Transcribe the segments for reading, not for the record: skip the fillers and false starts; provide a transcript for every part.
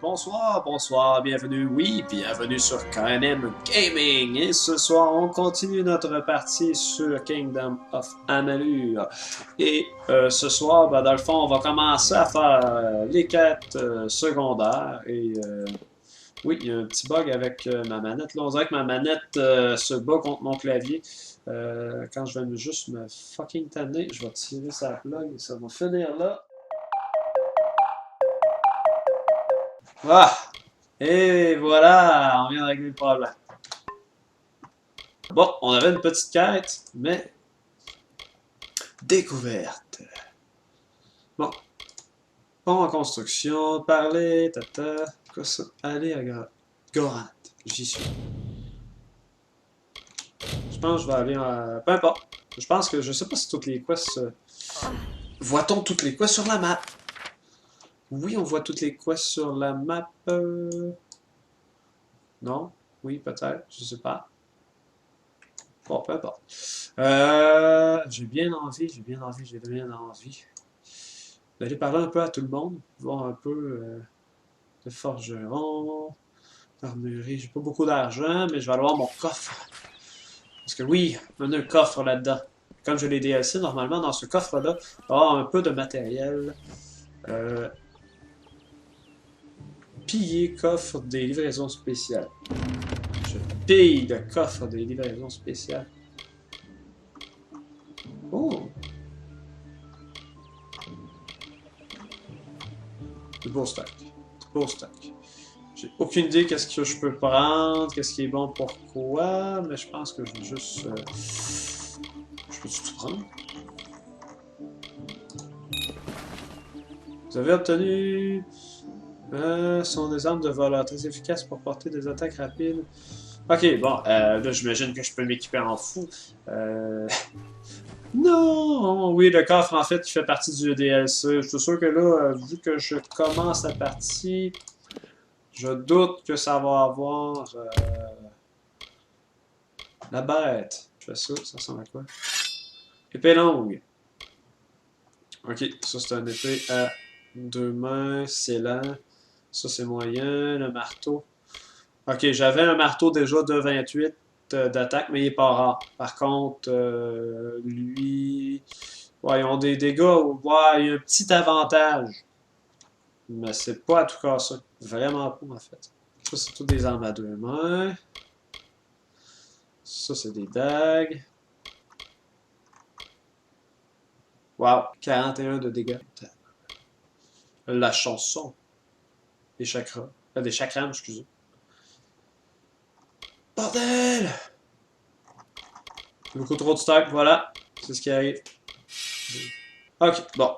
bonsoir, bonsoir, bienvenue, oui, bienvenue sur KNM Gaming. Et ce soir, on continue notre partie sur Kingdom of Amalur. Et ce soir, ben, dans le fond, on va commencer à faire les quêtes secondaires. Et oui, il y a un petit bug avec ma manette. Là, on dirait que ma manette se bat contre mon clavier. Quand je vais juste me fucking tanner, je vais tirer sa plug et ça va finir là. Ah! Et voilà, on vient de régler le problème. Bon, on avait une petite quête, mais découverte. Bon, pont en construction, parler, tata. Quoi ça? Aller à Gorant. J'y suis. Je pense que je vais aller à... Peu importe. Je pense que je sais pas si toutes les quests... Voit-on toutes les quests sur la map? Oui, on voit toutes les quests sur la map. Non? Oui, peut-être. Je sais pas. Bon, peu importe. J'ai bien envie d'aller parler un peu à tout le monde, voir un peu de forgeron, d'armurerie. J'ai pas beaucoup d'argent, mais je vais aller voir mon coffre. Parce que oui, on a un coffre là-dedans. Comme je l'ai DLC, normalement, dans ce coffre-là, il va y avoir un peu de matériel. Euh, Piller coffre des livraisons spéciales. Je pille le coffre des livraisons spéciales. Oh! Du beau stock. Du beau stock. J'ai aucune idée qu'est-ce que je peux prendre, qu'est-ce qui est bon pour quoi, mais je pense que je vais juste... Je peux tout prendre? Vous avez obtenu... sont des armes de voleur très efficaces pour porter des attaques rapides. Ok, bon, là j'imagine que je peux m'équiper en fou. Non! Oui, le coffre en fait, il fait partie du DLC. Je suis sûr que là, vu que je commence la partie, je doute que ça va avoir la bête. Je fais ça, ça ressemble à quoi? Épée longue. Ok, ça c'est un épée à deux mains, c'est lent. Ça c'est moyen, le marteau. Ok, j'avais un marteau déjà de 28 d'attaque, mais il est pas rare. Par contre, lui... Ouais, ils ont des dégâts, ouais, il y a un petit avantage. Mais c'est pas à tout casser. Vraiment pas, en fait. Ça, c'est tout des armes à deux mains. Ça, c'est des dagues. Wow, 41 de dégâts. La chanson. Des chakras. Des chakrams, excusez. Bordel! Beaucoup trop de stock, voilà. C'est ce qui arrive. Ok, bon.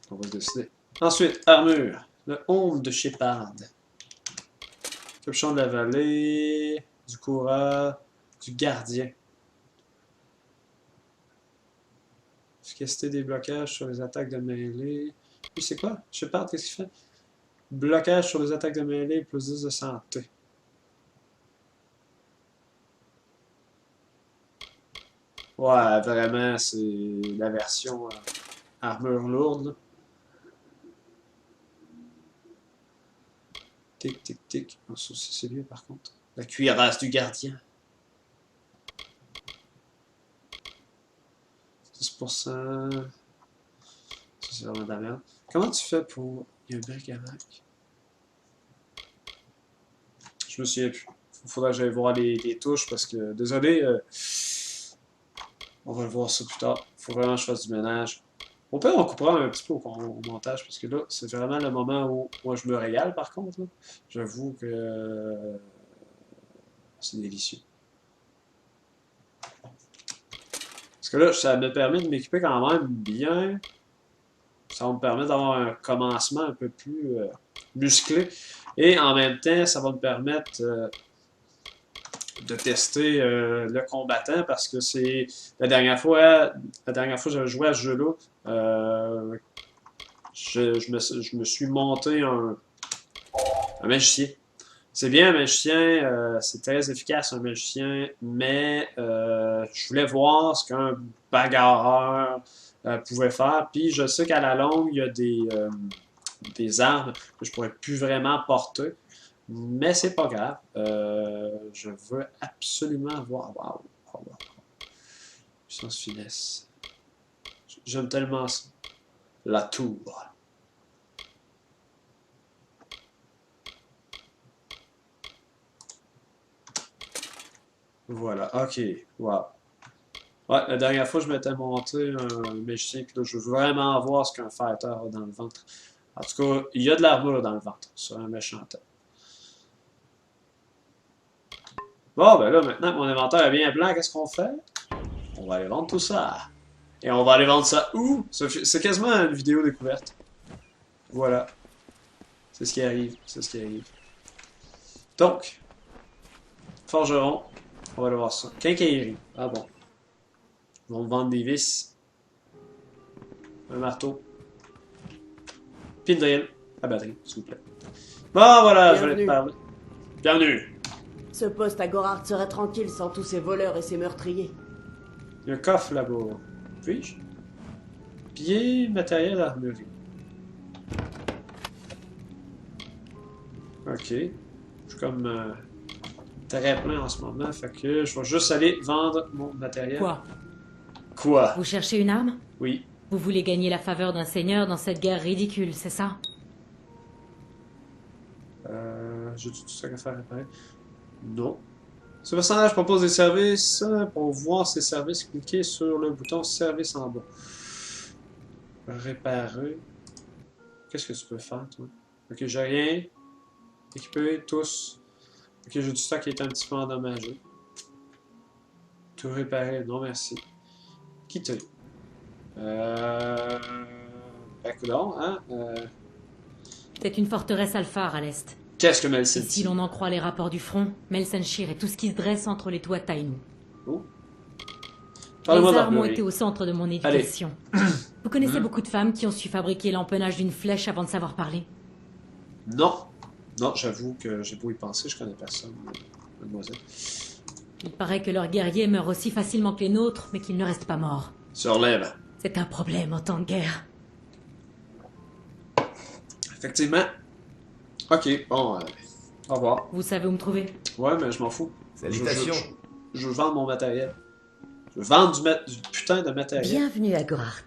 On va se décider. Ensuite, armure. Le Home de Shepard. Capuchon de la vallée. Du coureur. Du gardien. Efficacité des blocages sur les attaques de mêlée. Lui, c'est quoi? Shepard, qu'est-ce qu'il fait? Blocage sur les attaques de mêlée, plus 10 de santé. Ouais, vraiment, c'est la version armure lourde. Là. Tic, tic, tic. Oh, ça aussi, c'est mieux par contre. La cuirasse du gardien. 10%. Ça, c'est vraiment de la merde. Comment tu fais pour. Il y a un bric-à-brac. Je me souviens plus. Faudrait que j'aille voir les touches parce que. Désolé, on va le voir ça plus tard. Faut vraiment que je fasse du ménage. Au pire, on coupera un petit peu au montage parce que là, c'est vraiment le moment où moi je me régale par contre. J'avoue que c'est délicieux. Parce que là, ça me permet de m'équiper quand même bien. Ça va me permettre d'avoir un commencement un peu plus musclé. Et en même temps, ça va me permettre de tester le combattant parce que c'est la dernière fois que j'avais joué à ce jeu-là, je me suis monté un magicien. C'est bien un magicien, c'est très efficace un magicien, mais je voulais voir ce qu'un bagarreur pouvait faire. Puis je sais qu'à la longue, il y a des armes que je pourrais plus vraiment porter. Mais c'est pas grave. Je veux absolument avoir... Wow. Wow. Puissance finesse. J'aime tellement ça. La tour. Voilà, ok. Wow. Ouais, la dernière fois, je m'étais monté un magicien, puis là, je veux vraiment voir ce qu'un fighter a dans le ventre. En tout cas, il y a de l'armure dans le ventre, sur un méchant top. Bon, ben là, maintenant que mon inventaire est bien plein, qu'est-ce qu'on fait? On va aller vendre tout ça. Et on va aller vendre ça où? C'est quasiment une vidéo découverte. Voilà. C'est ce qui arrive. C'est ce qui arrive. Donc, forgeron, on va aller voir ça. Quincaillerie. Ah bon. Ils vont me vendre des vis. Un marteau. Puis une drill. La batterie, s'il vous plaît. Bon, voilà, je voulais te parler. Bienvenue. Ce poste à Gorard serait tranquille sans tous ces voleurs et ces meurtriers. Il y a un coffre là-bas. Puis-je? Piller matériel armurerie. Ok. Je suis comme très plein en ce moment, fait que je vais juste aller vendre mon matériel. Quoi? Vous cherchez une arme? Oui. Vous voulez gagner la faveur d'un seigneur dans cette guerre ridicule, c'est ça? J'ai tout ça à faire réparer. Non. Ce personnage propose des services. Pour voir ses services, cliquez sur le bouton service en bas. Réparer. Qu'est-ce que tu peux faire, toi? Ok, j'ai rien. Équiper, tous. Ok, j'ai du stock qui est un petit peu endommagé. Tout réparer, non merci. Quitter. Coudonc, hein? C'est une forteresse alphare à l'est. Qu'est-ce que Melsen? Si l'on en croit les rapports du front, Melsenshir est tout ce qui se dresse entre les toits Taïnou. Oh. Les armes ont été au centre de mon éducation. Vous connaissez beaucoup de femmes qui ont su fabriquer l'empennage d'une flèche avant de savoir parler? Non. Non, j'avoue que j'ai beau y penser, je connais personne, mademoiselle. Il paraît que leurs guerriers meurent aussi facilement que les nôtres, mais qu'ils ne restent pas morts. Se relève. C'est un problème en temps de guerre. Effectivement. Ok, bon, au revoir. Vous savez où me trouver? Ouais, mais je m'en fous. Salutations. Je veux vendre mon matériel. Je veux vendre du putain de matériel. Bienvenue à Gorard.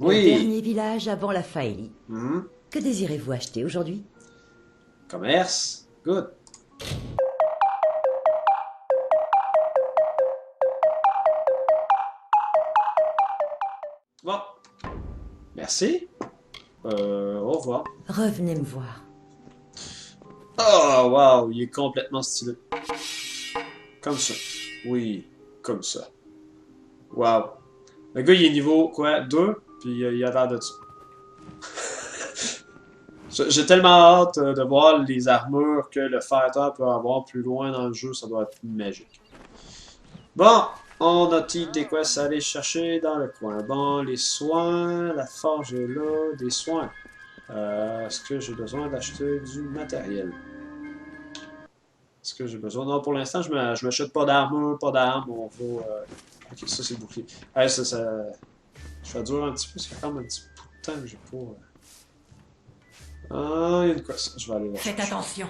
Oui. Le dernier village avant la Faélie. Mhm. Que désirez-vous acheter aujourd'hui? Commerce. Good. Bon. Merci. Au revoir. Revenez me voir. Oh, wow, il est complètement stylé. Comme ça. Oui, comme ça. Wow. Le gars, il est niveau, quoi, 2, puis il a l'air de ça. J'ai tellement hâte de voir les armures que le fighter peut avoir plus loin dans le jeu, ça doit être magique. Bon, on a des quests à aller chercher dans le coin. Bon, les soins, la forge est là, des soins. Est-ce que j'ai besoin d'acheter du matériel? Est-ce que j'ai besoin? Non, pour l'instant, je m'achète pas d'armure, pas d'armes. On va... Ok, ça c'est le bouclier. Hey, ça... Je fais dur un petit peu, ça fait quand même un petit bout de temps que j'ai pas... Ah, il y a une quest. Je vais aller voir. Faites attention.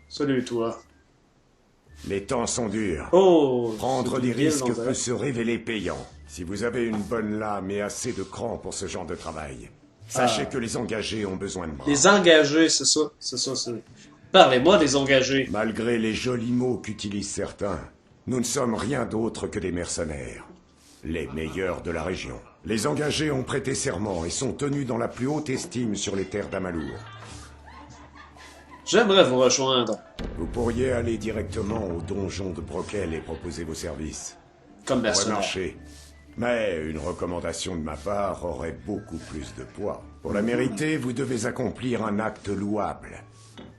Salut, toi. Les temps sont durs. Oh! Prendre c'est des une ville, risques on dirait. peut se révéler payant. Si vous avez une bonne lame et assez de cran pour ce genre de travail, sachez que les engagés ont besoin de moi. Les engagés, c'est ça. C'est ça, c'est... Parlez-moi des engagés. Malgré les jolis mots qu'utilisent certains, nous ne sommes rien d'autre que des mercenaires. Les meilleurs de la région. Les engagés ont prêté serment et sont tenus dans la plus haute estime sur les terres d'Amalour. J'aimerais vous rejoindre. Vous pourriez aller directement au donjon de Broquel et proposer vos services. Comme Ça pourrait mercenaire. marcher. Mais une recommandation de ma part aurait beaucoup plus de poids. Pour la mériter, vous devez accomplir un acte louable.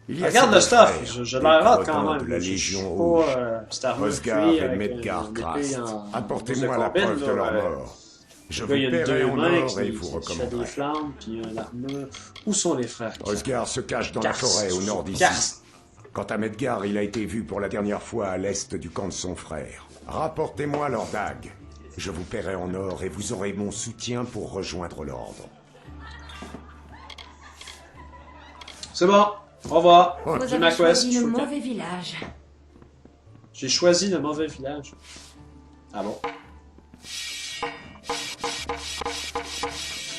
Il y a Regarde ces le deux stuff, frères, je des l'air hâte quand gredins même. de la Je Légion suis Rouge. pas petite armure Osgar cuit et avec Medgar une épée Krast. en- Apportez-moi en la preuve de carbone, leur là, mort. Je Le vous gars, il y a une paierai deux en mains or et qui vous fait des recommanderai. flammes, puis l'armure. Où sont les frères? Osgar se cache dans la Kast. forêt au nord d'ici. Kast. Quant à Medgar, il a été vu pour la dernière fois à l'est du camp de son frère. Rapportez-moi leur dague. Je vous paierai en or et vous aurez mon soutien pour rejoindre l'ordre. C'est bon. Au revoir. Vous J'ai ma avez quest. choisi je le suis mauvais village. J'ai choisi le mauvais village. Ah bon?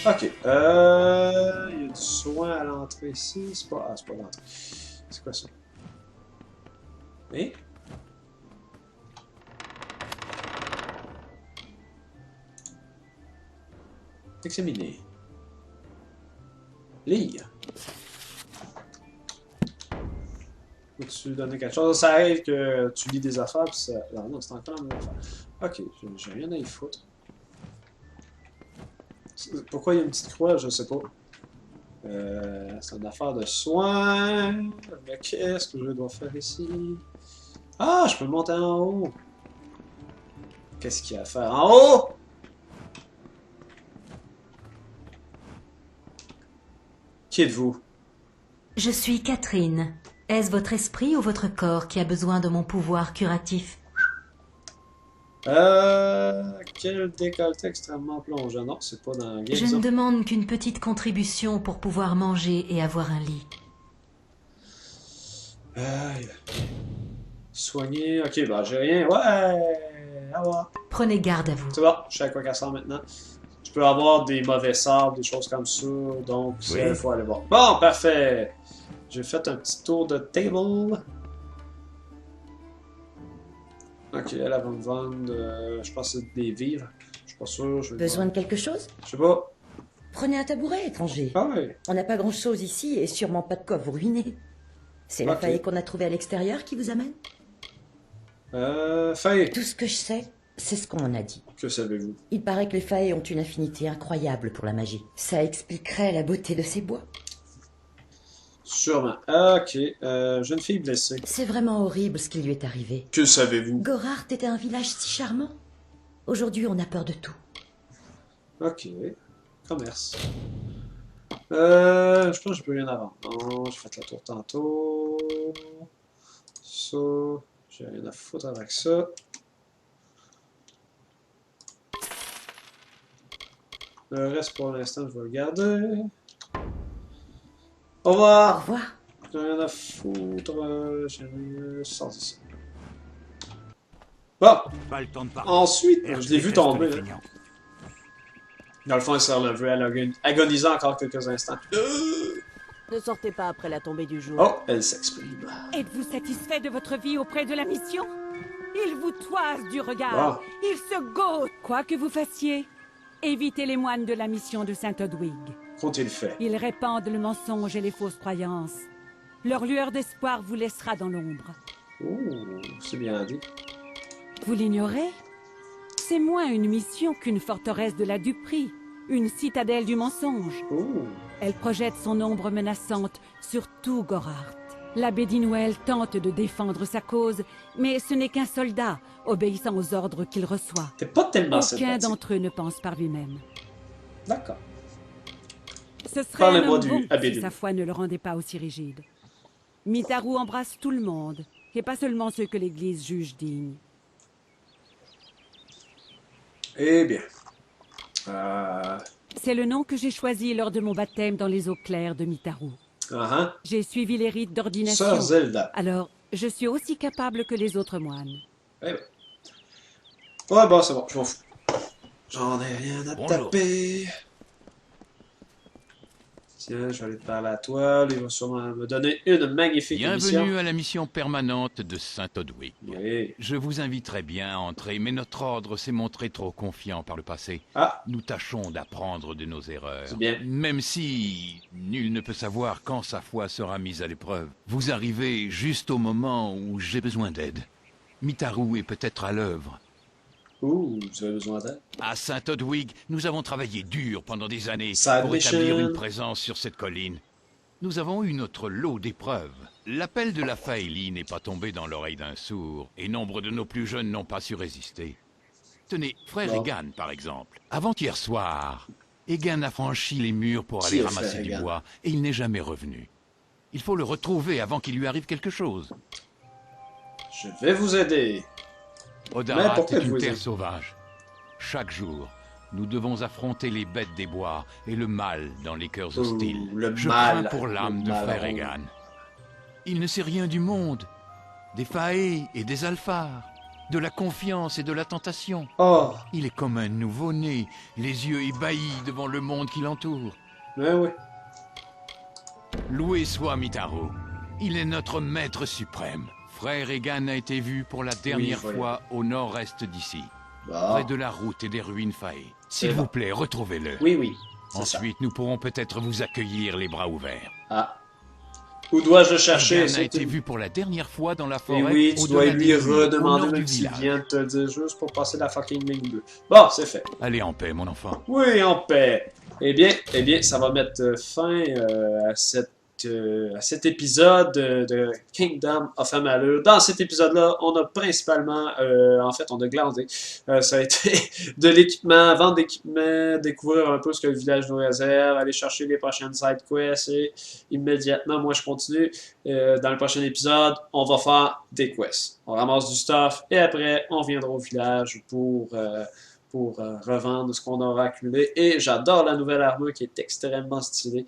Ok. Il y a du soin à l'entrée ici. C'est pas... Ah, c'est pas l'entrée. C'est quoi ça? Et? Examiner. Lire. Faut-tu donner quelque chose? Ça arrive que tu lis des affaires, puis ça... Non, non, c'est encore la même affaire. Ok, j'ai rien à y foutre. Pourquoi il y a une petite croix? Je sais pas. C'est une affaire de soins. Mais qu'est-ce que je dois faire ici? Ah, je peux monter en haut. Qu'est-ce qu'il y a à faire en haut? Qui êtes-vous? Je suis Catherine. Est-ce votre esprit ou votre corps qui a besoin de mon pouvoir curatif? Quel décolleté extrêmement plongeant. Non, c'est pas dans la game, Je ça. ne demande qu'une petite contribution pour pouvoir manger et avoir un lit. Soigner. Ok, bah j'ai rien. Ouais! Au revoir. Prenez garde à vous. C'est bon, je sais à quoi qu'elle sert maintenant. Je peux avoir des mauvais sorts, des choses comme ça, donc il faut aller voir. Bon, parfait! J'ai fait un petit tour de table. Ok, elle va me vendre, je pense que c'est des vivres. Je suis pas sûr, je vais Besoin de quelque chose? Je sais pas. Prenez un tabouret, étranger. Ah ouais. On n'a pas grand-chose ici et sûrement pas de quoi vous ruiner. C'est la Ok. faille qu'on a trouvée à l'extérieur qui vous amène? Faye. Tout ce que je sais, c'est ce qu'on m'en a dit. Que savez-vous? Il paraît que les failles ont une affinité incroyable pour la magie. Ça expliquerait la beauté de ces bois. Sûrement. Ok, jeune fille blessée. C'est vraiment horrible ce qui lui est arrivé. Que savez-vous? Gorart était un village si charmant. Aujourd'hui, on a peur de tout. Ok. Commerce. Je pense que je peux rien avant. Non, j'ai fait le tour tantôt. Ça. J'ai rien à foutre avec ça. Le reste pour l'instant, je vais le garder. Au Au revoir! revoir. J'ai rien à foutre. J'ai sorti ça. Bon! Pas le temps de parler. Ensuite, je l'ai vu tomber. Les Là. feignants. Dans le fond, elle s'est relevée. Elle a agonisé encore quelques instants. Ne sortez pas après la tombée du jour. Oh, elle s'exprime. Êtes-vous satisfait de votre vie auprès de la mission? Il vous toise du regard. Ah. Il se gauche. Quoi que vous fassiez, évitez les moines de la mission de Saint-Odwig. Qu'ont-ils fait? Ils répandent le mensonge et les fausses croyances. Leur lueur d'espoir vous laissera dans l'ombre. Ouh, c'est bien dit. Vous l'ignorez? C'est moins une mission qu'une forteresse de la duperie, une citadelle du mensonge. Ouh. Elle projette son ombre menaçante sur tout Gorart. L'abbé Dinwell tente de défendre sa cause, mais ce n'est qu'un soldat, obéissant aux ordres qu'il reçoit. T'es pas tellement Aucun sympathique. d'entre eux ne pense par lui-même. D'accord. Ce serait un Parlez-moi homme du bon abbé si Dinwell. sa foi ne le rendait pas aussi rigide. Mitaru embrasse tout le monde, et pas seulement ceux que l'Église juge dignes. Eh bien. C'est le nom que j'ai choisi lors de mon baptême dans les eaux claires de Mitaru. J'ai suivi les rites d'ordination. Sœur Zelda. Alors, je suis aussi capable que les autres moines. Eh ben. Ouais, bon, c'est bon, je m'en fous. J'en ai rien à Bonjour. taper. Tiens, je vais aller te parler à toi. Il va sûrement me donner une magnifique Bienvenue émission. à la mission permanente de Saint-Odwig. Oui. Je vous inviterais bien à entrer, mais notre ordre s'est montré trop confiant par le passé. Ah, Nous tâchons d'apprendre de nos erreurs. c'est bien. Même si nul ne peut savoir quand sa foi sera mise à l'épreuve. Vous arrivez juste au moment où j'ai besoin d'aide. Mitaru est peut-être à l'œuvre. Ouh, vous avez besoin d'aide? À Saint-Odwig, nous avons travaillé dur pendant des années Side pour établir mission. une présence sur cette colline. Nous avons eu notre lot d'épreuves. L'appel de la Faélie n'est pas tombé dans l'oreille d'un sourd, et nombre de nos plus jeunes n'ont pas su résister. Tenez, frère Bon. Egan, par exemple. Avant-hier soir, Egan a franchi les murs pour Qui aller est ramasser frère du Egan? bois, et il n'est jamais revenu. Il faut le retrouver avant qu'il lui arrive quelque chose. Je vais vous aider. Mais Odarat pourquoi est une vous terre aider? sauvage. Chaque jour, Nous devons affronter les bêtes des bois et le mal dans les cœurs hostiles. Le Je mal, crains pour l'âme le de mal. frère Egan. Il ne sait rien du monde, des Fae et des Alphars, de la confiance et de la tentation. Oh, Il est comme un nouveau-né, les yeux ébahis devant le monde qui l'entoure. ben oui. Loué soit Mitaro. Il est notre maître suprême. Frère Egan a été vu pour la dernière voyons. fois au nord-est d'ici, Bon. près de la route et des ruines Fae. S'il C'est vous bon. plaît, retrouvez-le. Oui, oui. C'est ça. Ensuite, nous pourrons peut-être vous accueillir les bras ouverts. Ah. Où dois-je le chercher? Egan a C'est été tout. vu pour la dernière fois dans la Et forêt. oui, tu dois au-delà lui des dunes, au redemander nord même du s'il village. vient de te le dire juste pour passer la fucking ligne bleue. Bon, c'est fait. Allez en paix, mon enfant. Oui, en paix. Eh bien, ça va mettre fin à cet épisode de Kingdom of Amalur. Dans cet épisode-là, on a principalement, en fait, on a glandé. Ça a été de l'équipement, vendre d'équipement, découvrir un peu ce que le village nous réserve, aller chercher les prochaines side quests et immédiatement, moi, je continue. Dans le prochain épisode, on va faire des quests. On ramasse du stuff et après, on viendra au village pour revendre ce qu'on aura accumulé. Et j'adore la nouvelle armure qui est extrêmement stylée.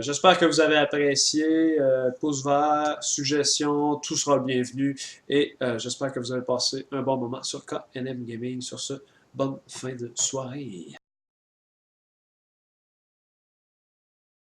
J'espère que vous avez apprécié. Pouce vert, suggestions, tout sera bienvenu. Et j'espère que vous avez passé un bon moment sur KNM Gaming. Sur ce, bonne fin de soirée.